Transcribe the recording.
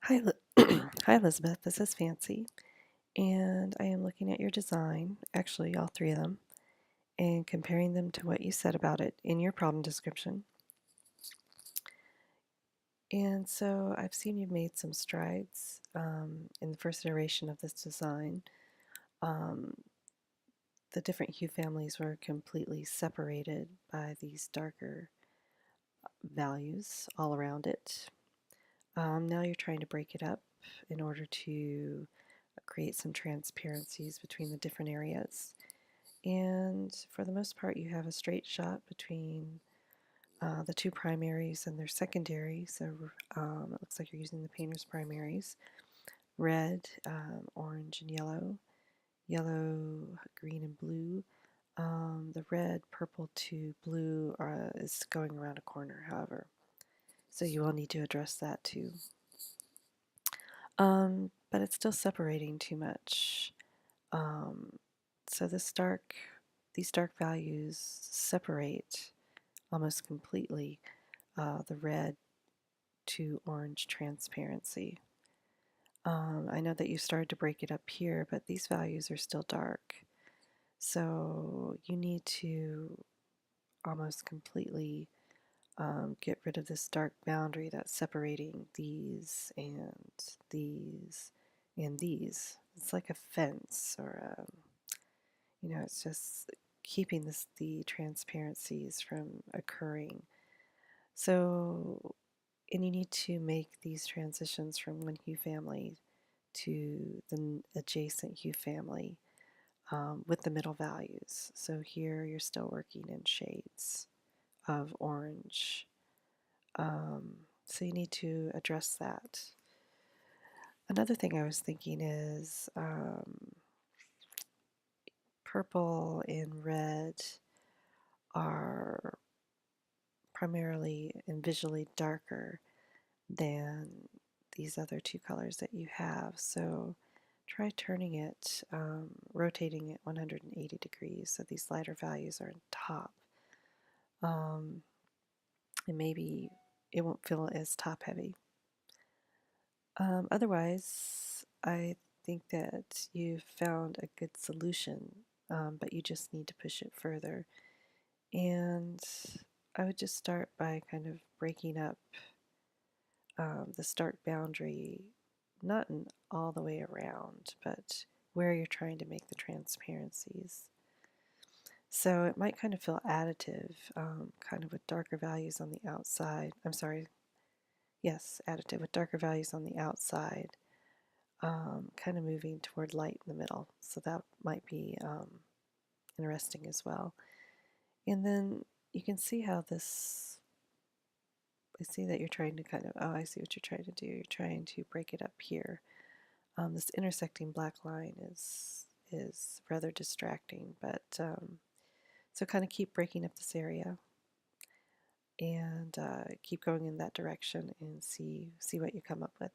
Hi, Hi Elizabeth. This is Fancy, and I am looking at your design, actually all three of them, and comparing them to what you said about it in your problem description. And so I've seen you've made some strides in the first iteration of this design. Um, the different hue families were completely separated by these darker values all around it. Now you're trying to break it up in order to create some transparencies between the different areas. And for the most part, you have a straight shot between the two primaries and their secondary. So it looks like you're using the painter's primaries: red, orange, and yellow, yellow, green, and blue. The red, purple to blue is going around a corner, however. So you will need to address that too. But it's still separating too much. Um, so these dark values separate almost completely the red to orange transparency. I know that you started to break it up here, but these values are still dark. So you need to almost completely get rid of this dark boundary that's separating these and these. It's like a fence or it's just keeping the transparencies from occurring. So, and you need to make these transitions from one hue family to the adjacent hue family with the middle values. So here you're still working in shades of orange. So you need to address that. Another thing I was thinking is purple and red are primarily and visually darker than these other two colors that you have. So try turning it, rotating it 180 degrees so these lighter values are on top. Um, and maybe it won't feel as top heavy. Otherwise, I think that you've found a good solution, but you just need to push it further. And I would just start by kind of breaking up the stark boundary, not in all the way around, but where you're trying to make the transparencies. So it might kind of feel additive, kind of with darker values on the outside. I'm sorry, yes, additive with darker values on the outside, kind of moving toward light in the middle. So that might be interesting as well. And then you can see how this, I see that you're trying to kind of, oh, I see what you're trying to do. You're trying to break it up here. This intersecting black line is rather distracting, but so kind of keep breaking up this area and keep going in that direction and see what you come up with.